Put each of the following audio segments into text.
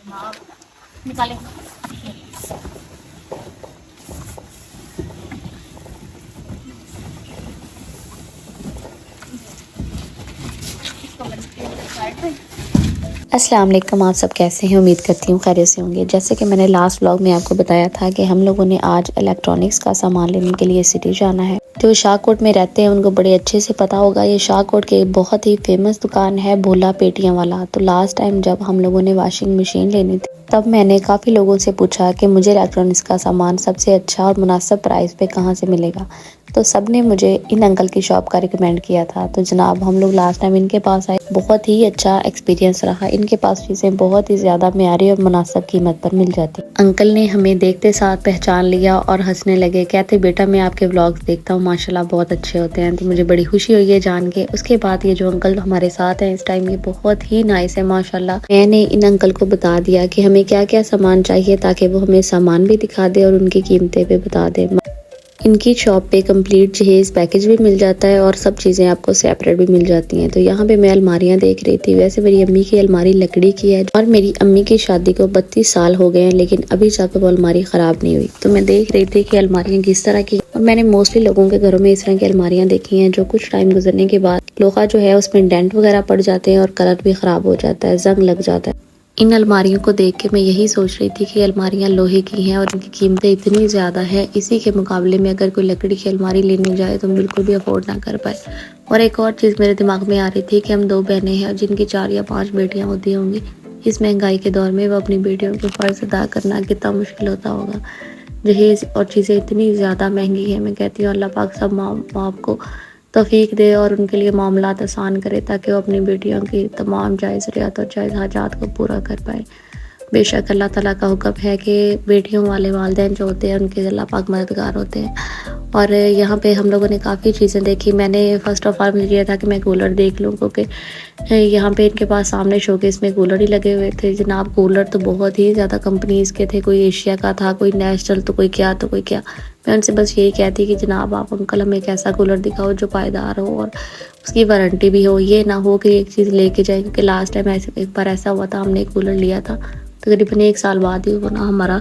हाँ निकाले। अस्सलाम वालेकुम, आप सब कैसे हैं? उम्मीद करती हूँ खैरियत से होंगे। जैसे कि मैंने लास्ट व्लॉग में आपको बताया था कि हम लोगों ने आज इलेक्ट्रॉनिक्स का सामान लेने के लिए सिटी जाना है। जो शाहकोट में रहते हैं उनको बड़े अच्छे से पता होगा, ये शाहकोट की बहुत ही फेमस दुकान है भोला पेटियां वाला। तो लास्ट टाइम जब हम लोगों ने वॉशिंग मशीन लेनी थी तब मैंने काफ़ी लोगों से पूछा कि मुझे इलेक्ट्रॉनिक्स का सामान सबसे अच्छा और मुनासिब प्राइस पे कहाँ से मिलेगा। तो सब ने मुझे इन अंकल की शॉप का रिकमेंड किया था। तो जनाब हम लोग लास्ट टाइम इनके पास आए, बहुत ही अच्छा एक्सपीरियंस रहा। इनके पास चीज़ें बहुत ही ज़्यादा म्यारी और मुनासिब कीमत पर मिल जाती। अंकल ने हमें देखते साथ पहचान लिया और हंसने लगे, कहते बेटा मैं आपके व्लॉग्स देखता हूँ, माशाल्लाह बहुत अच्छे होते हैं। तो मुझे बड़ी खुशी हुई है जान के। उसके बाद ये जो अंकल हमारे साथ हैं इस टाइम, ये बहुत ही नाइस है माशाल्लाह। मैंने इन अंकल को बता दिया कि हमें क्या क्या सामान चाहिए ताकि वो हमें सामान भी दिखा दे और उनकी कीमतें भी बता दे। इनकी शॉप पे कंप्लीट जहेज पैकेज भी मिल जाता है और सब चीज़ें आपको सेपरेट भी मिल जाती हैं। तो यहाँ पे मैं अलमारियाँ देख रही थी। वैसे मेरी अम्मी की अलमारी लकड़ी की है और मेरी अम्मी की शादी को 32 साल हो गए हैं, लेकिन अभी तक वो अलमारी ख़राब नहीं हुई। तो मैं देख रही थी कि अलमारियाँ किस तरह की, और मैंने मोस्टली लोगों के घरों में इस तरह की अलमारियाँ देखी हैं जो कुछ टाइम गुजरने के बाद लोहा जो है उसमें डेंट वगैरह पड़ जाते हैं और कलर भी ख़राब हो जाता है, जंग लग जाता है। इन अलमारियों को देख के मैं यही सोच रही थी कि अलमारियां लोहे की हैं और इनकी कीमतें इतनी ज़्यादा है, इसी के मुकाबले में अगर कोई लकड़ी की अलमारी लेने जाए तो बिल्कुल भी अफोर्ड ना कर पाए। और एक और चीज़ मेरे दिमाग में आ रही थी कि हम 2 बहनें हैं और जिनकी 4 या 5 बेटियां होती होंगी। इस महंगाई के दौर में वो अपनी बेटियों के फ़र्ज़ अदा करना कितना मुश्किल होता होगा। जहेज और चीज़ें इतनी ज़्यादा महंगी है। मैं कहती हूँ अल्लाह पाक सब माँ बाप को तौफीक दे और उनके लिए मामलात आसान करे ताकि वो अपनी बेटियों की तमाम जायज़ ज़रूरियात और जायज़ हाजात को पूरा कर पाए। बेशक अल्लाह ताला का हुक्म है कि बेटियों वाले वालिदैन जो होते हैं उनके अल्लाह पाक मददगार होते हैं। और यहाँ पे हम लोगों ने काफ़ी चीज़ें देखी। मैंने फ़र्स्ट ऑफ ऑल मुझे ये था कि मैं कूलर देख लूँ, क्योंकि यहाँ पे इनके पास सामने शोकेस में कूलर ही लगे हुए थे। जनाब कूलर तो बहुत ही ज़्यादा कंपनीज़ के थे, कोई एशिया का था, कोई नेशनल, तो कोई क्या तो कोई क्या। मैं उनसे बस यही कहती कि जनाब आप अंकल हमें एक ऐसा कूलर दिखाओ जो पायदार हो और उसकी वारंटी भी हो। ये ना हो कि एक चीज़ लेके जाए, क्योंकि लास्ट टाइम ऐसे एक बार ऐसा हुआ था, हमने एक कूलर लिया था तकरीबन 1 साल बाद ही वो ना हमारा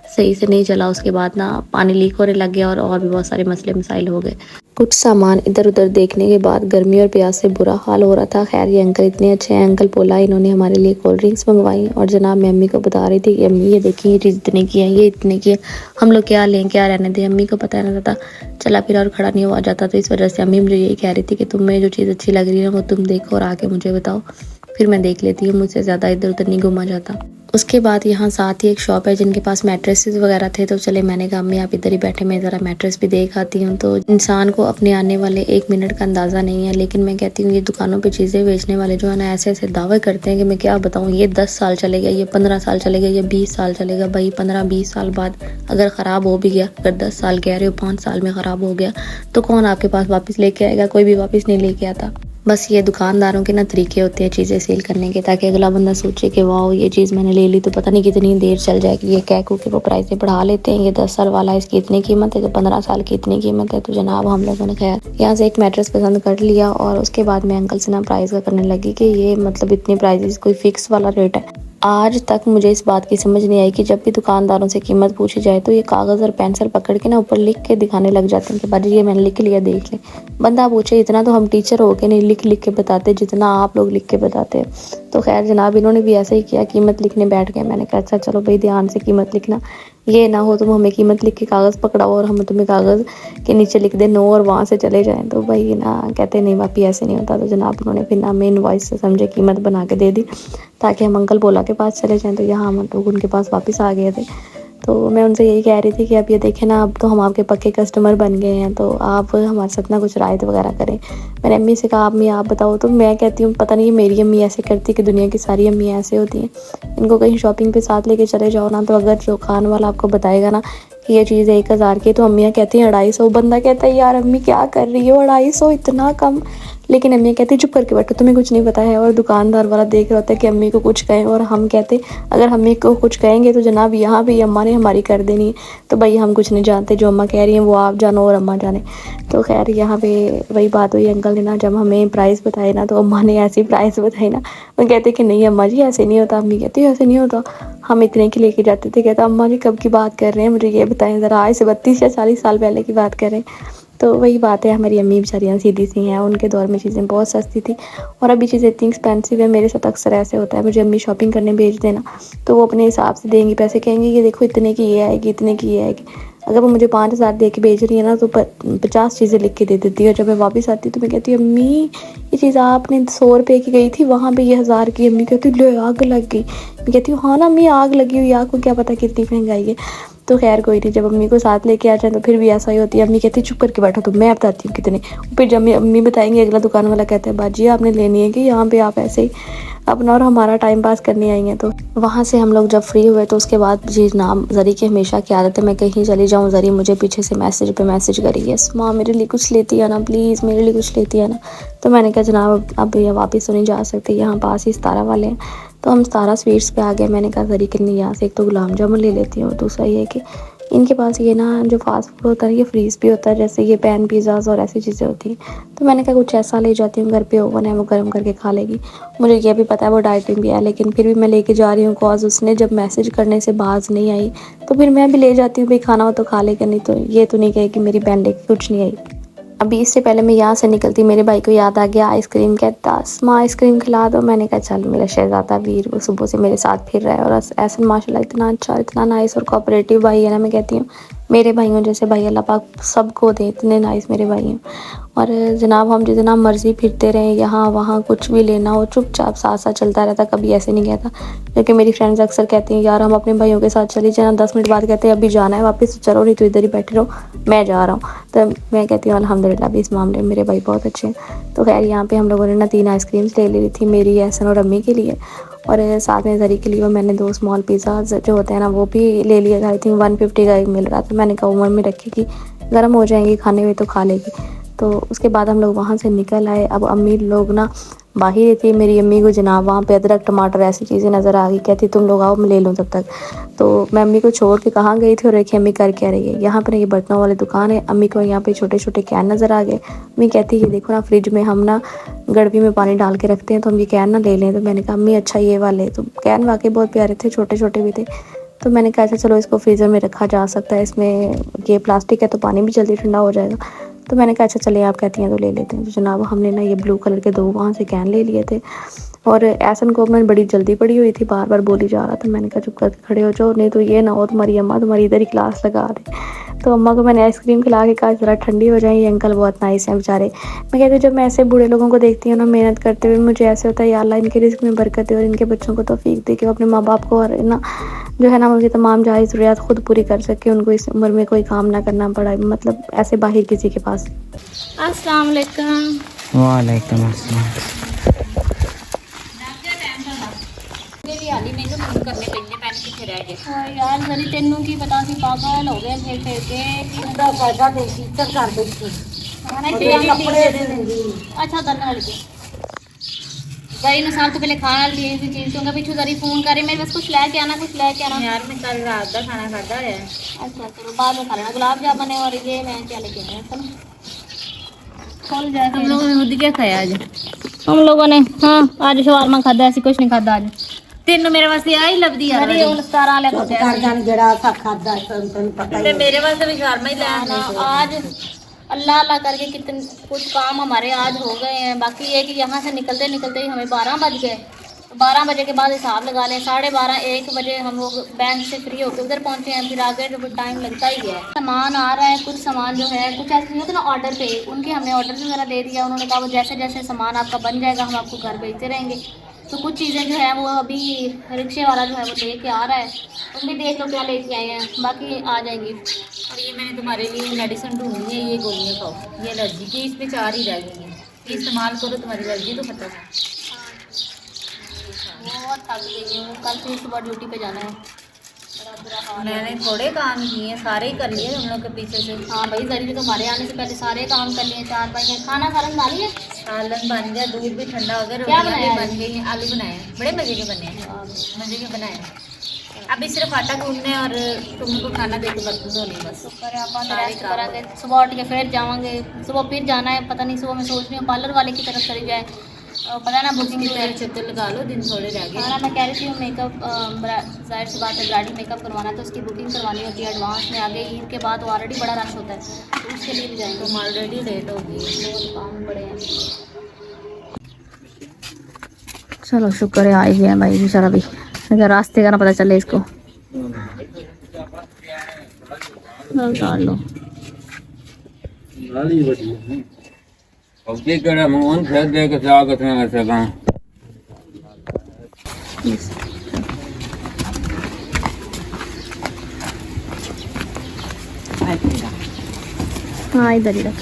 सही से नहीं चला। उसके बाद ना पानी लीक होने लग गया और भी बहुत सारे मसले मसाइल हो गए। कुछ सामान इधर उधर देखने के बाद गर्मी और प्यास से बुरा हाल हो रहा था। खैर ये अंकल इतने अच्छे हैं, अंकल पोला, इन्होंने हमारे लिए कोल्ड ड्रिंक्स मंगवाई। और जनाब मैं अम्मी को बता रही थी कि अम्मी ये देखिए ये चीज़ इतने की है, ये इतने की है, हम लोग क्या लें क्या रहने दें। अम्मी को पता नहीं था, चला फिर और खड़ा नहीं हुआ जाता। तो इस वजह से अम्मी मुझे यही कह रही थी कि तुम्हें जो चीज़ अच्छी लग रही है वो तुम देखो और आके मुझे बताओ, फिर मैं देख लेती हूँ, मुझसे ज़्यादा इधर उधर नहीं घूमा जाता। उसके बाद यहाँ साथ ही एक शॉप है जिनके पास मैट्रेसेस वगैरह थे। तो चले मैंने कहा अम्मी आप इधर ही बैठे, मैं ज़रा मैट्रेस भी देख आती हूँ। तो इंसान को अपने आने वाले 1 मिनट का अंदाज़ा नहीं है, लेकिन मैं कहती हूँ ये दुकानों पे चीज़ें बेचने वाले जो है ना ऐसे ऐसे दावे करते हैं कि मैं क्या बताऊँ, ये 10 साल चलेगा, ये 15 साल चलेगा, ये 20 साल चलेगा। भाई 15-20 साल बाद अगर ख़राब हो भी गया, अगर 10 साल कह रहे हो 5 साल में ख़राब हो गया तो कौन आपके पास वापस लेके आएगा? कोई भी वापस नहीं लेके आता। बस ये दुकानदारों के ना तरीके होते हैं चीज़ें सेल करने के, ताकि अगला बंदा सोचे कि वाह ये चीज़ मैंने ले ली तो पता नहीं कितनी देर चल जाएगी। ये कह के वो प्राइसें बढ़ा लेते हैं, ये 10 साल वाला इसकी इतनी कीमत है, तो 15 साल की इतनी कीमत है। तो जनाब हम लोगों ने खैर यहाँ से एक मैट्रेस पसंद कर लिया और उसके बाद मैं अंकल से ना प्राइस का करने लगी कि ये मतलब इतनी प्राइसेस कोई फिक्स वाला रेट है। आज तक मुझे इस बात की समझ नहीं आई कि जब भी दुकानदारों से कीमत पूछी जाए तो ये कागज़ और पेंसिल पकड़ के ना ऊपर लिख के दिखाने लग जाते हैं कि बाजी ये मैंने लिख लिया, देख ले। बंदा पूछे इतना तो हम टीचर हो के नहीं लिख लिख के बताते जितना आप लोग लिख के बताते हैं। तो खैर जनाब इन्होंने भी ऐसा ही किया, कीमत लिखने बैठ गए। मैंने कहा अच्छा चलो भाई ध्यान से कीमत लिखना, ये ना हो तुम हमें कीमत लिख के कागज़ पकड़ाओ और हम तुम्हें कागज़ के नीचे लिख दे नो और वहाँ से चले जाएं। तो भाई ना कहते नहीं वापी ऐसे नहीं होता। तो जनाब उन्होंने फिर ना मेन वॉइस से समझे कीमत बना के दे दी ताकि हम अंकल बोला के पास चले जाएं। तो यहाँ हम लोग उनके पास वापस आ गए थे। तो मैं उनसे यही कह रही थी कि अब ये देखें ना, अब तो हम आपके पक्के कस्टमर बन गए हैं, तो आप हमारे साथ ना कुछ रायत वगैरह करें। मैंने अम्मी से कहा अम्मी आप बताओ। तो मैं कहती हूँ पता नहीं मेरी अम्मी ऐसे करती कि दुनिया की सारी अम्मी ऐसे होती हैं। इनको कहीं शॉपिंग पे साथ लेके चले जाओ ना, तो अगर जो खान वाला आपको बताएगा ना कि ये चीज़ 1000 की, तो अम्मियाँ कहती हैं 250। बंदा कहता है यार अम्मी क्या कर रही हो, 250 इतना कम। लेकिन अम्मी कहती चुप करके बैठो, तुम्हें कुछ नहीं पता है। और दुकानदार वाला देख रहा होता है कि अम्मी को कुछ कहें, और हम कहते अगर अम्मी को कुछ कहेंगे तो जनाब यहाँ भी अम्मा ने हमारी कर देनी है। तो भाई हम कुछ नहीं जानते, जो अम्मा कह रही हैं वो आप जानो और अम्मा जाने। तो खैर यहाँ पे वही बात हुई, अंकल ने ना जब हमें प्राइस बताए ना, तो अम्मा ने ऐसी प्राइस बताई ना, वो कहते कि नहीं अम्मा जी ऐसे नहीं होता। अम्मी कहती ऐसे नहीं होता, हम इतने की लेके जाते थे। कहता अम्मा जी कब की बात कर रहे हैं, मुझे ये बताएं ज़रा, आज से 32 या 40 साल पहले की बात करें। तो वही बात है, हमारी अम्मी बेचारियाँ सीधी सी हैं, उनके दौर में चीज़ें बहुत सस्ती थी और अभी चीज़ें इतनी एक्सपेंसिव है। मेरे साथ अक्सर ऐसे होता है, मुझे अम्मी शॉपिंग करने भेज देना, तो वो अपने हिसाब से देंगी पैसे, कहेंगी कि देखो इतने की ये आएगी, इतने की ये आएगी। अगर वो मुझे 5,000 दे के भेज रही है ना, तो 50 चीज़ें लिख के दे देती है। जब मैं वापस आती तो मैं कहती हूँ अम्मी ये चीज़ आपने 100 रुपये की गई थी, वहाँ पे ये 1000 की। अम्मी कहती ले आग लग गई। मैं कहती हूँ हाँ ना अम्मी आग लगी हुई, आग को क्या पता कितनी महंगाई है। तो खैर कोई नहीं, जब अम्मी को साथ लेके आ जाए तो फिर भी ऐसा ही होती है। अम्मी कहती चुप करके बैठो, तो मैं बताती हूँ कितने। फिर जब अम्मी बताएंगे, अगला दुकान वाला कहता है बाजी आपने लेनी है कि यहाँ पे आप ऐसे ही अपना और हमारा टाइम पास करने आई हैं। तो वहाँ से हम लोग जब फ्री हुए तो उसके बाद जी नाम जरी की हमेशा की आदत है, मैं कहीं चली जाऊँ जरी मुझे पीछे से मैसेज पे मैसेज करी, यस माँ मेरे लिए कुछ लेती है ना, प्लीज़ मेरे लिए कुछ लेती है ना। तो मैंने कहा जनाब अब भैया वापस तो नहीं जा सकते, यहाँ पास ही सतारा वाले हैं। तो हम सतारा स्वीट्स पे आ गए। मैंने कहा जरी के लिए यहाँ से एक तो गुलाब जामुन ले लेती हूँ, दूसरा ये कि इनके पास ये ना जो फास्ट फूड होता है ये फ्रीज़ भी होता है, जैसे ये पैन पिज़्ज़ाज़ और ऐसी चीज़ें होती हैं। तो मैंने कहा कुछ ऐसा ले जाती हूँ, घर पे ओवन है वो गर्म करके खा लेगी। मुझे ये भी पता है वो डाइटिंग भी है, लेकिन फिर भी मैं लेके जा रही हूँ, कॉज उसने जब मैसेज करने से बाज नहीं आई तो फिर मैं भी ले जाती हूँ, भाई खाना हो तो खा लेगा, नहीं तो ये तो नहीं कहे कि मेरी बहन लेके कुछ नहीं आई। अभी इससे पहले मैं यहाँ से निकलती मेरे भाई को याद आ गया आइसक्रीम, कहता माँ आइसक्रीम खिला दो। मैंने कहा चल मेरा शहजादा वीर वो सुबह से मेरे साथ फिर रहा है, और ऐसे माशाल्लाह इतना अच्छा इतना नाइस और कोऑपरेटिव भाई है ना। मैं कहती हूँ मेरे भाइयों जैसे भाई अल्लाह पाक सबको दे, इतने नाइस मेरे भाई हैं। और जनाब हम जितना मर्ज़ी फिरते रहें, यहाँ वहाँ कुछ भी लेना हो चुपचाप साथ साथ चलता रहता, कभी ऐसे नहीं कहता। लेकिन मेरी फ्रेंड्स अक्सर कहती हैं यार हम अपने भाइयों के साथ चली जाना, 10 मिनट बाद कहते हैं अभी जाना है वापस, तो चलो नहीं तो इधर ही बैठे रहो मैं जा रहा हूँ। तो मैं कहती हूँ अल्हम्दुलिल्लाह भी इस मामले में मेरे भाई बहुत अच्छे हैं। तो खैर यहाँ पे हम लोगों ने ना 3 आइसक्रीम्स ले ली थी, मेरी एहसन और अम्मी के लिए, और साथ में जरी के लिए और मैंने 2 स्मॉल पिज़्ज़ा जो होते हैं ना वो भी ले लिया। आई थिंक 150 का एक मिल रहा था। मैंने कहा ओवन में रखेगी गर्म हो जाएंगी, खाने हुए तो खा लेगी। तो उसके बाद हम लोग वहाँ से निकल आए। अब अम्मी लोग ना बाहर थी, मेरी अम्मी को जनाब वहाँ पे अदरक टमाटर ऐसी चीज़ें नज़र आ गई, कहती तुम लोग आओ मैं ले लूँ तब तक। तो मैं अम्मी को छोड़ के कहाँ गई थी और देखिए अम्मी कर क्या रही है। यहाँ पर ये बर्तनों वाली दुकान है, अम्मी को यहाँ पे छोटे छोटे कैन नज़र आ गए। अम्मी कहती है देखो ना फ्रिज में हम ना गड़बी में पानी डाल के रखते हैं, तो हम ये कैन ना ले लें। तो मैंने कहा अम्मी अच्छा ये वाले, तो कैन वाकई बहुत प्यारे थे, छोटे छोटे भी थे। तो मैंने कहा अच्छा चलो इसको फ्रीज़र में रखा जा सकता है, इसमें ये प्लास्टिक है तो पानी भी जल्दी ठंडा हो जाएगा। तो मैंने कहा अच्छा चले आप कहती हैं तो ले लेते हैं। तो जनाब हमने ना ये ब्लू कलर के 2 वहाँ से कैन ले लिए थे, और ऐसन को मैं बड़ी जल्दी पड़ी हुई थी, बार बार बोली जा रहा था। मैंने कहा चुप करके खड़े हो जाओ, नहीं तो ये ना हो तुम्हारी अम्मा तुम्हारी इधर ही क्लास लगा दे। तो अम्मा को मैंने आइसक्रीम खिला के कहा ज़रा ठंडी हो जाए, ये अंकल बहुत नाइस हैं बेचारे। मैं कहती हूँ जब मैं ऐसे बूढ़े लोगों को देखती हूँ ना मेहनत करते हुए, मुझे ऐसे होता है या अल्लाह इनके रिस्क में बरकत दे और इनके बच्चों को तौफीक दे कि वो अपने माँ बाप को और ना जो है ना उनकी तमाम जायज़ ज़रूरियात खुद पूरी कर सके, उनको इस उम्र में कोई काम ना करना पड़ा, मतलब ऐसे बाहर किसी के पास। अस्सलाम वालेकुम। वालेकुम अस्सलाम। यार जरी तेनू की पता सी पागल हो गए फिर फिर के पूरा पैसा दे टीचर कर देती अच्छा करने वाली जरी ने साल तो पहले खाना लिए थी चीज तो पीछू जरी फोन करे मेरे बस कुछ लेके आना कुछ लेके आना यार मैं कल रात का खाना खाता है। अच्छा चलो बाद में खा लेना गुलाब जामुन है और ये मैं क्या लेके आया चलो खोल जाए। हम लोगों ने खुद क्या खाया आज? हम लोगों ने हाँ आज शवारमा खादा, ऐसी कुछ नहीं खादा आज। तेन मेरे वास्ते आई लभदी यार अरे उन 17 वाले को कर जान जड़ा सा खादा तन पता है मेरे वास्ते भी शवारमा ही ले आना आज। अल्लाह अल्लाह करके कितने कुछ काम हमारे आज हो गए हैं। बाकी ये कि यहाँ से निकलते निकलते ही हमें 12 बज गए। 12 बजे के बाद हिसाब लगा लें 12:30 1 बजे हम लोग बैंक से फ्री होकर उधर पहुँचे हैं। फिर आगे जो टाइम लगता ही है, सामान आ रहा है, कुछ सामान जो है कुछ ऐसे नहीं होता ना ऑर्डर पे, उनके हमने ऑर्डर वगैरह दे दिया। उन्होंने कहा वो जैसे जैसे सामान आपका बन जाएगा हम आपको घर भेजते रहेंगे। तो कुछ चीज़ें जो है वो अभी रिक्शे वाला जो है वो लेके आ रहा है, तुम भी देख लो क्या लेके आए हैं, बाकी आ जाएंगी। और ये मैंने तुम्हारे लिए मेडिसिन ढूंढी है, ये गोलियाँ खाओ, ये एलर्जी की, इस पर 4 ही रह गई हैं, ये इस्तेमाल करो तुम्हारी एलर्जी तो खत्म है। बहुत थक गई हूँ, कल फिर सुबह ड्यूटी पे जाना है। मैंने थोड़े काम किए हैं, सारे ही कर लिए हम लोग के पीछे से। हाँ भाई, जरी भी तो हमारे आने से पहले सारे काम कर लिए। 4 भाई हैं। खाना सालन डाली है, सालन बन गया, दूध भी ठंडा हो गया, रोटियां भी बन गई हैं, आलू बनाए हैं, बड़े मजे के बने हैं, मजे के बनाए हैं। अभी सिर्फ आटा गूंदने और तुमको खाना दे के बर्तन धोने बस। शुक्र है आप करेंगे। सुबह उठ के फिर जाएंगे, सुबह फिर जाना है, पता नहीं सुबह मैं सोच रही हूँ पार्लर वाले की तरफ चली जाए, पता ना बुकिंग की तरह चक्कर लगा लो, दिन थोड़े रह गए। हाँ, मैं कह रही थी मेकअप, जाहिर सी बात है ब्राइडल मेकअप करवाना है तो उसकी बुकिंग करवानी होती है एडवांस में। आगे ईद के बाद ऑलरेडी बड़ा रश होता है, तो उसके लिए भी जाएंगे। तुम ऑलरेडी लेट हो गई, बहुत काम बड़े हैं। चलो शुक्र है आ ही गया भाई बेचारा भी, अगर रास्ते का ना पता चले इसको। उतार लो। अब करे मोहन से दे के स्वागत में ऐसे गाँव हाँ इधर ही रख।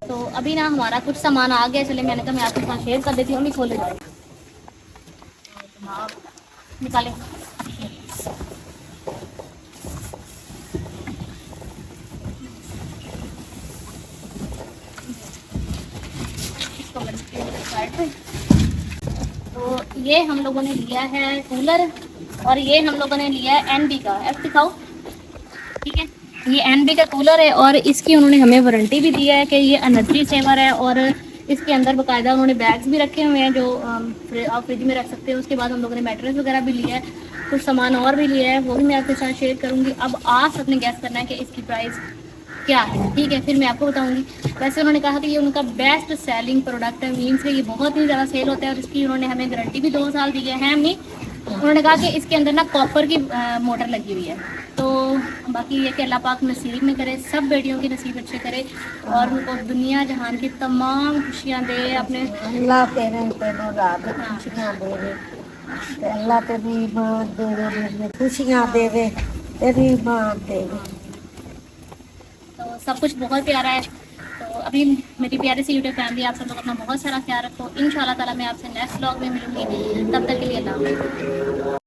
तो अभी ना हमारा कुछ सामान आ गया, चले मैंने कहा मैं आपके साथ शेयर कर देती हूँ। खोले जाए निकाले। तो ये हम लोगों ने लिया है कूलर, और ये हम लोगों ने लिया है एनबी का। एफ दिखाओ, ठीक है। ये एनबी का कूलर है और इसकी उन्होंने हमें वारंटी भी दी है कि ये एनर्जी सेवर है, और इसके अंदर बाकायदा उन्होंने बैग्स भी रखे हुए हैं जो आप फ्रिज में रख सकते हैं। उसके बाद हम लोगों ने मैट्रेस वगैरह भी लिया है, कुछ सामान और भी लिया है, वो भी मैं आपके साथ शेयर करूँगी। अब आप सबने गैस करना है कि इसकी प्राइस क्या है, ठीक है, फिर मैं आपको बताऊंगी। वैसे उन्होंने कहा कि ये उनका बेस्ट सेलिंग प्रोडक्ट है, मीन्स है ये बहुत ही ज़्यादा सेल होता है, और इसकी उन्होंने हमें गारंटी भी 2 साल दी है हमने। उन्होंने कहा कि इसके अंदर ना कॉपर की मोटर लगी हुई है। तो बाकी ये कि अल्लाह पाक नसीब में करे, सब बेटियों की नसीब अच्छे करे और उनको दुनिया जहान की तमाम खुशियाँ दे। अपने अल्लाह तेरे तेनों रात खुशियाँ देवे, अल्लाह तेरी ईमान देवे, खुशियाँ देवे, तेरी ईमान देवे। तो सब कुछ बहुत प्यारा है। तो अभी मेरी प्यारी सी यूट्यूब फैमिली, आप सब लोग अपना बहुत सारा ख्याल रखो। इंशाल्लाह ताला मैं आपसे नेक्स्ट व्लॉग में मिलूंगी, तब तक के लिए अल्लाह हाफ़िज़।